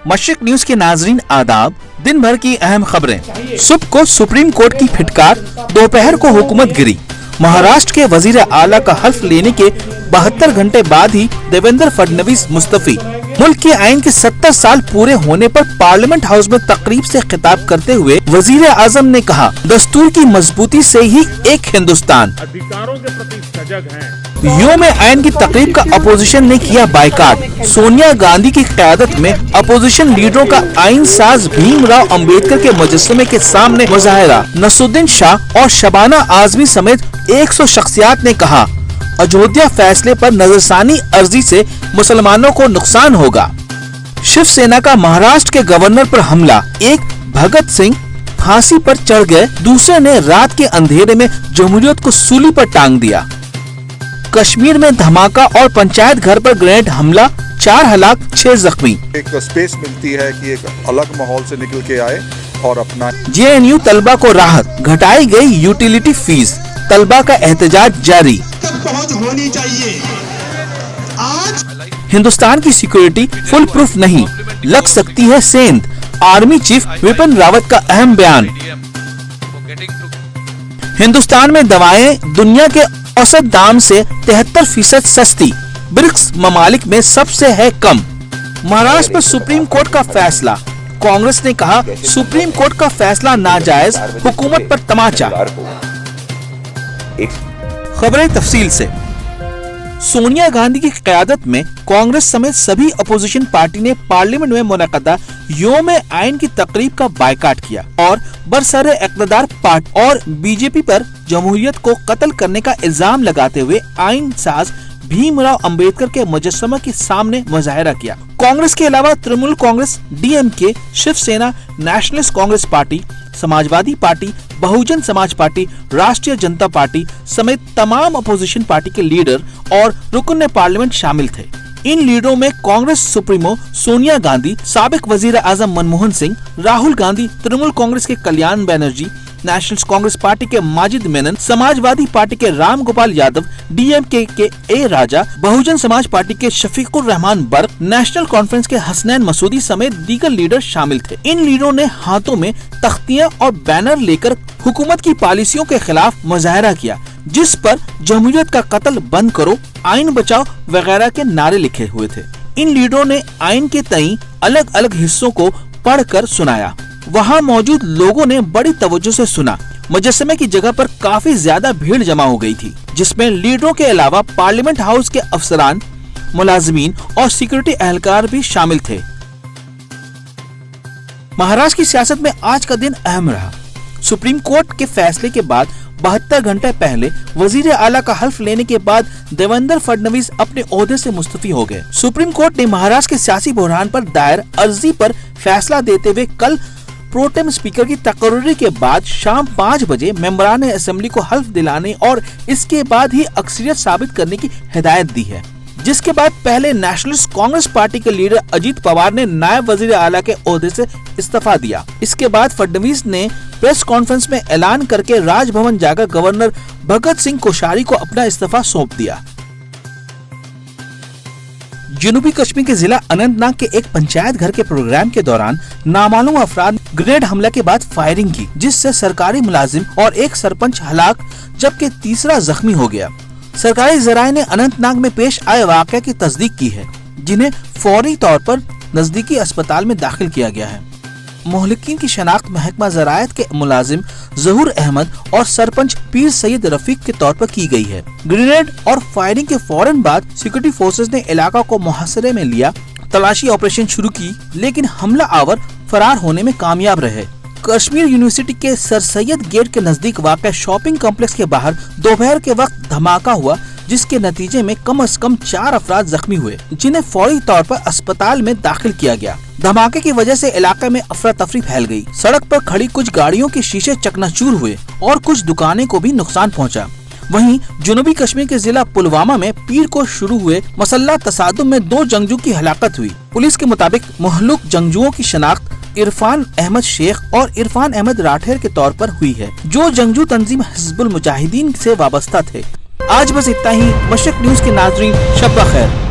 मशरिक news के नाजरीन आदाब। दिन भर की अहम खबरें। सुबह को सुप्रीम कोर्ट की फिटकार, दोपहर को हुकूमत गिरी। महाराष्ट्र के वजीर आला का हल्फ लेने के 72 घंटे बाद ही देवेंद्र फडणवीस मुस्तफी। मुल्क के आइन के 70 साल पूरे होने पर पार्लियामेंट हाउस में तकरीब से खिताब करते हुए वजीर आजम ने कहा, दस्तूर की मजबूती से ही एक हिंदुस्तान। अधिकारों के प्रति सजग हैं। योम आइन की तकरीब का अपोजिशन ने किया बाइकाट। सोनिया गांधी की क़यादत में अपोजिशन लीडरों का आइन साज भीमराव अंबेडकर के मुजस्समे के सामने मुजाहिरा। नसरुद्दीन शाह और शबाना आजमी समेत 100 शख्सियात ने कहा, अयोध्या फैसले पर नजरसानी अर्जी से मुसलमानों को नुकसान होगा। शिवसेना का महाराष्ट्र के गवर्नर पर हमला। एक भगत सिंह फांसी पर चढ़ गए, दूसरे ने रात के अंधेरे में जमहूरियत को सूली पर टांग दिया। कश्मीर में धमाका और पंचायत घर पर ग्रेनेड हमला, 4 हलाक 6 जख्मी। एक स्पेस मिलती है कि एक अलग माहौल से निकल के आए और अपना। JNU तलबा को राहत, घटाई गई यूटिलिटी फीस, तलबा का एहतजाज जारी। पहुंच होनी चाहिए। आज हिंदुस्तान की सिक्योरिटी फुल प्रूफ नहीं, लग सकती है सेंध। आर्मी चीफ विपिन रावत का अहम बयान। हिंदुस्तान में दवाएं दुनिया के औसत दाम से 73% सस्ती, ब्रिक्स ममालिक में सबसे है कम। महाराष्ट्र में सुप्रीम कोर्ट का फैसला। कांग्रेस ने कहा, सुप्रीम कोर्ट का फैसला नाजायज, हुकूमत पर तमाचा। खबरें तफसील से। सोनिया गांधी की क़यादत में कांग्रेस समेत सभी अपोजिशन पार्टी ने पार्लियामेंट में मुनक़दा योम आइन की तकरीब का बायकाट किया और बरसरे इक़्तिदार पार्टी और बीजेपी पर जमहूरियत को कत्ल करने का इल्जाम लगाते हुए आइन साज भीमराव अंबेडकर के मुजस्समे के सामने मुजाहिरा किया। कांग्रेस के अलावा Trinamool Congress, DMK, Shiv Sena, nationalist Congress party, Samajwadi party, Bahujan Samaj party, राष्ट्रीय जनता पार्टी समेत तमाम अपोजिशन पार्टी के लीडर और रुकन पार्लियामेंट शामिल थे। इन लीडरों में कांग्रेस सुप्रीमो सोनिया गांधी, साबिक वजीर आजम मनमोहन सिंह, राहुल गांधी, तृणमूल कांग्रेस के कल्याण बनर्जी, नेशनल कांग्रेस पार्टी के माजिद मेनन, समाजवादी पार्टी के राम गोपाल यादव, DMK के A Raja, Bahujan Samaj party के शफीकुर रहमान बर्क, नेशनल कॉन्फ्रेंस के हसनैन मसूदी समेत दीगर लीडर शामिल थे। इन लीडरों ने हाथों में तख्तियां और बैनर लेकर हुकूमत की पॉलिसियों के खिलाफ मुजाहिरा किया, जिस पर जमहूरियत का कत्ल बंद करो, आइन बचाओ वगैरह के नारे लिखे हुए थे। इन लीडरों ने आइन के तई अलग अलग हिस्सों को पढ़कर सुनाया। वहां मौजूद लोगों ने बड़ी तवज्जो से सुना। मुजस्समे की जगह पर काफी ज्यादा भीड़ जमा हो गई थी, जिसमें लीडरों के अलावा पार्लियामेंट हाउस के अफसरान, मुलाजिमीन और सिक्योरिटी एहलकार भी शामिल थे। महाराष्ट्र की सियासत में आज का दिन अहम रहा। सुप्रीम कोर्ट के फैसले के बाद 72 घंटे पहले वजीर आला का हल्फ लेने के बाद देवेंद्र फडणवीस अपने ओहदे से मुस्तफी हो गए। सुप्रीम कोर्ट ने महाराष्ट्र के सियासी बहरान पर दायर अर्जी पर फैसला देते हुए कल प्रोटेम स्पीकर की तकर्री के बाद शाम 5 बजे मेंबरान असेंबली को हल्फ दिलाने और इसके बाद ही अक्सरियत साबित करने की हिदायत दी है, जिसके बाद पहले नेशनलिस्ट कांग्रेस पार्टी के लीडर अजीत पवार ने नायब वजीर आला के ओहदे से इस्तीफा दिया। इसके बाद फडणवीस ने प्रेस कॉन्फ्रेंस में ऐलान करके राजभवन जाकर गवर्नर भगत सिंह कोश्यारी को अपना इस्तीफा सौंप दिया। जनूबी कश्मीर के जिला अनंतनाग के एक पंचायत घर के प्रोग्राम के दौरान नामालूम अफराद ग्रेनेड हमले के बाद फायरिंग की, जिससे सरकारी मुलाजिम और एक सरपंच हलाक जबकि तीसरा जख्मी हो गया। सरकारी जराये ने अनंतनाग में पेश आए वाक़या की तस्दीक की है, जिन्हें फौरी तौर पर नजदीकी अस्पताल में दाखिल किया गया है। मोहलिकीन की शनाख्त महकमा ज़राअत के मुलाजिम ज़हूर अहमद और सरपंच पीर सैयद रफीक के तौर पर की गई है। ग्रेनेड और फायरिंग के फौरन बाद सिक्योरिटी फोर्सेस ने इलाका को मुहासरे में लिया, तलाशी ऑपरेशन शुरू की, लेकिन हमला आवर फरार होने में कामयाब रहे। कश्मीर यूनिवर्सिटी के सर सैयद गेट के नजदीक वाक़ शॉपिंग कॉम्प्लेक्स के बाहर दोपहर के वक्त धमाका हुआ, जिसके नतीजे में कम से कम 4 अफराद जख्मी हुए, जिन्हें फौरी तौर पर अस्पताल में दाखिल किया गया। धमाके की वजह से इलाके में अफरा तफरी फैल गई। सड़क पर खड़ी कुछ गाड़ियों के शीशे चकनाचूर हुए और कुछ दुकानें को भी नुकसान पहुंचा। वहीं जनूबी कश्मीर के जिला पुलवामा में पीर को शुरू हुए मसल्ला तसादुम में 2 जंगजू की हलाकत हुई। पुलिस के मुताबिक महलूक जंगजुओं की शनाख्त इरफान अहमद शेख और इरफान अहमद राठेर के तौर पर हुई है, जो जंगजू तंजीम हिज़्बुल मुजाहिदीन से वाबस्ता थे। आज बस इतना ही। मशरिक न्यूज के नाज़रीन, शब ब खैर।